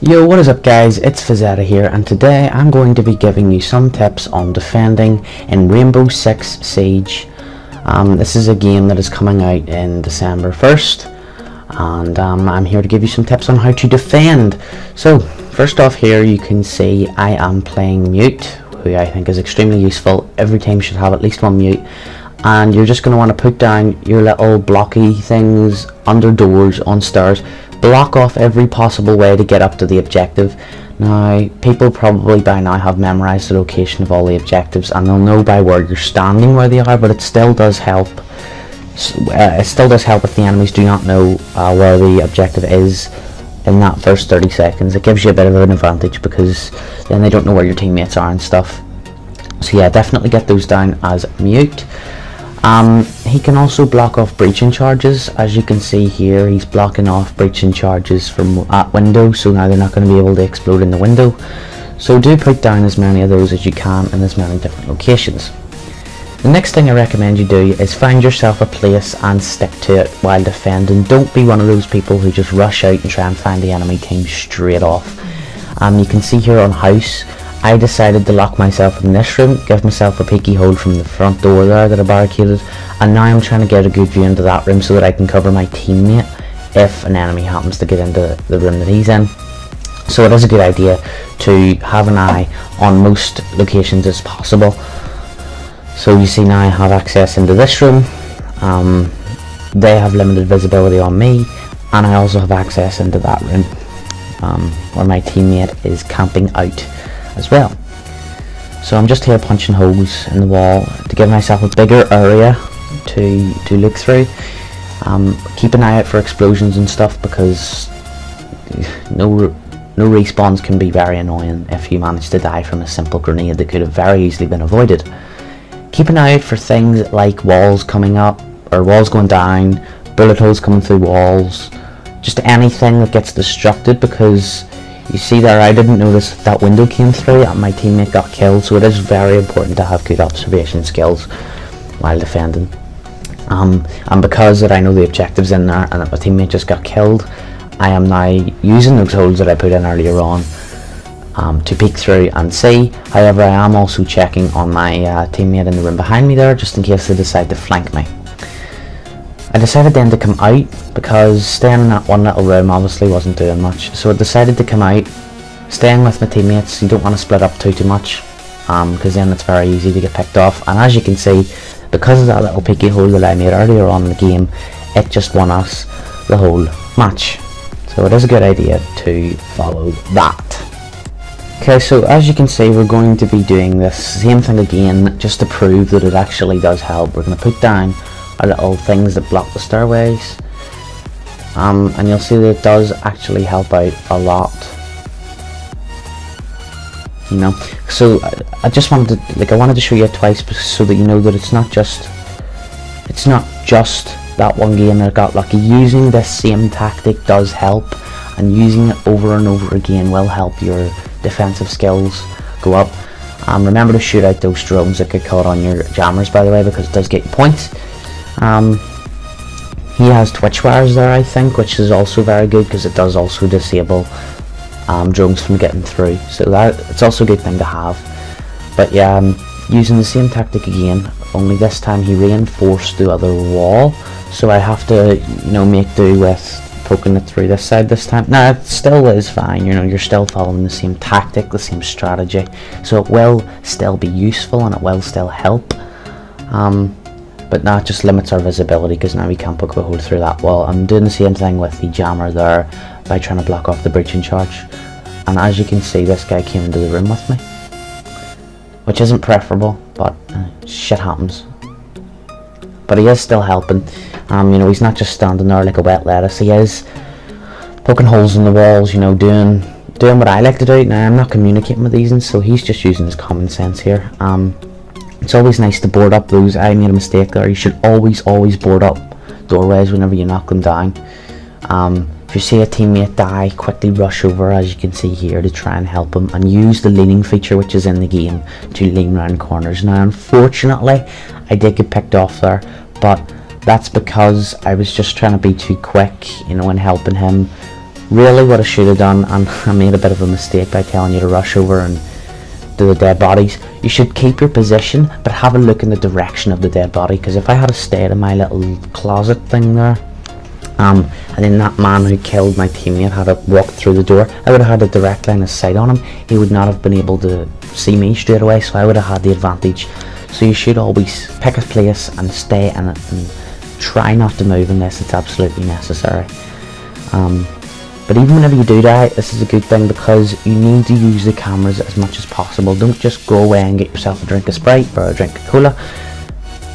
Yo, what is up guys, it's Fazetta here, and today I'm going to be giving you some tips on defending in Rainbow Six Siege. This is a game that is coming out in December 1st, and I'm here to give you some tips on how to defend. So, first off here you can see I am playing Mute, who I think is extremely useful. Every team should have at least one Mute, and you're just going to want to put down your little blocky things under doors, on stairs. Block off every possible way to get up to the objective. Now, people probably by now have memorized the location of all the objectives and they'll know by where you're standing where they are, but it still does help. It still does help if the enemies do not know where the objective is in that first 30 seconds. It gives you a bit of an advantage because then they don't know where your teammates are and stuff. So yeah, definitely get those down as Mute. He can also block off breaching charges. As you can see here, he's blocking off breaching charges from at window, so now they're not going to be able to explode in the window. So do put down as many of those as you can in as many different locations. The next thing I recommend you do is find yourself a place and stick to it while defending. Don't be one of those people who just rush out and try and find the enemy team straight off. You can see here on house, I decided to lock myself in this room, give myself a peeky hole from the front door there that I barricaded, and now I'm trying to get a good view into that room so that I can cover my teammate if an enemy happens to get into the room that he's in. So it is a good idea to have an eye on most locations as possible. So you see now I have access into this room, they have limited visibility on me, and I also have access into that room where my teammate is camping out as well. So I'm just here punching holes in the wall to give myself a bigger area to look through. Keep an eye out for explosions and stuff because no respawns can be very annoying if you manage to die from a simple grenade that could have very easily been avoided. Keep an eye out for things like walls coming up or walls going down, bullet holes coming through walls, just anything that gets destructed, because you see there, I didn't notice that window came through and my teammate got killed, so it is very important to have good observation skills while defending. And because that I know the objectives in there and that my teammate just got killed, I am now using those holes that I put in earlier on to peek through and see. However, I am also checking on my teammate in the room behind me there, just in case they decide to flank me. I decided then to come out because staying in that one little room obviously wasn't doing much, so I decided to come out, staying with my teammates. You don't want to split up too much because then it's very easy to get picked off, and as you can see, because of that little peeky hole that I made earlier on in the game, it just won us the whole match. So it is a good idea to follow that. Okay, so as you can see, we're going to be doing this same thing again just to prove that it actually does help. We're going to put down our little things that block the stairways, and you'll see that it does actually help out a lot, you know. So I just wanted to, I wanted to show you it twice so that you know that it's not just that one game that got lucky. Using this same tactic does help, and using it over and over again will help your defensive skills go up. Remember to shoot out those drones that get caught on your jammers, by the way, because it does get you points. He has twitch wires there, I think, which is also very good because it does also disable drones from getting through, so it's also a good thing to have. But yeah, I'm using the same tactic again, only this time he reinforced the other wall, so I have to, you know, make do with poking it through this side this time. Now it still is fine, you know, you're still following the same tactic, the same strategy, so it will still be useful and it will still help. But that just limits our visibility because now we can't poke a hole through that wall. I'm doing the same thing with the jammer there by trying to block off the breaching charge, and as you can see, this guy came into the room with me, which isn't preferable, but shit happens. But he is still helping. You know, he's not just standing there like a wet lettuce. He is poking holes in the walls, you know, doing what I like to do. Now I'm not communicating with these, and so he's just using his common sense here. It's always nice to board up those. I made a mistake there. You should always board up doorways whenever you knock them down. If you see a teammate die, quickly rush over, as you can see here, to try and help him, and use the leaning feature which is in the game to lean round corners. Now unfortunately I did get picked off there, but that's because I was just trying to be too quick, you know, in helping him. Really what I should have done, and I made a bit of a mistake by telling you to rush over and do the dead bodies, you should keep your position but have a look in the direction of the dead body, because if I had stayed in my little closet thing there, and then that man who killed my teammate had walked through the door, I would have had a direct line of sight on him. He would not have been able to see me straight away, so I would have had the advantage. So you should always pick a place and stay in it, and try not to move unless it's absolutely necessary. But even whenever you do die, this is a good thing, because you need to use the cameras as much as possible. Don't just go away and get yourself a drink of Sprite or a drink of cola.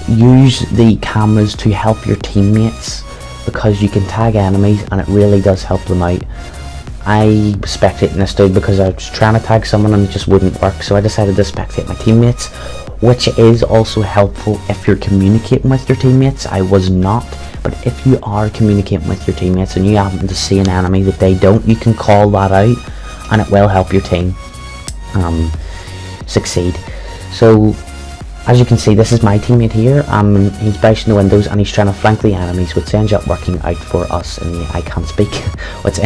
Use the cameras to help your teammates, because you can tag enemies and it really does help them out. I was spectating this dude because I was trying to tag someone and it just wouldn't work, so I decided to spectate my teammates, which is also helpful if you're communicating with your teammates. I was not, but if you are communicating with your teammates and you happen to see an enemy that they don't, you can call that out and it will help your team succeed. So as you can see, this is my teammate here. He's bashing the windows and he's trying to flank the enemies, which ends up working out for us in the I can't speak which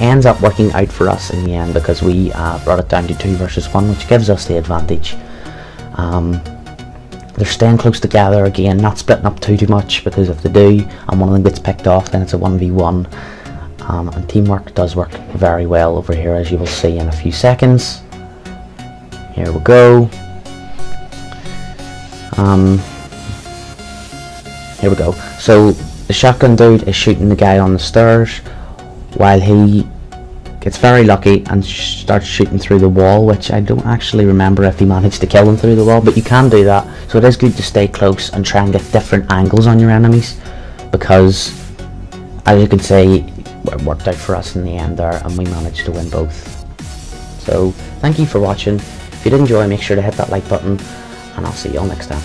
ends up working out for us in the end, because we brought it down to 2 versus 1, which gives us the advantage. They're staying close together again, not splitting up too much, because if they do and one of them gets picked off, then it's a 1v1. And teamwork does work very well over here, as you will see in a few seconds. Here we go. Here we go. So the shotgun dude is shooting the guy on the stairs while he gets very lucky and starts shooting through the wall, which I don't actually remember if he managed to kill him through the wall, but you can do that. So it is good to stay close and try and get different angles on your enemies, because as you can see, it worked out for us in the end there and we managed to win both. So thank you for watching. If you did enjoy, make sure to hit that like button, and I'll see you all next time.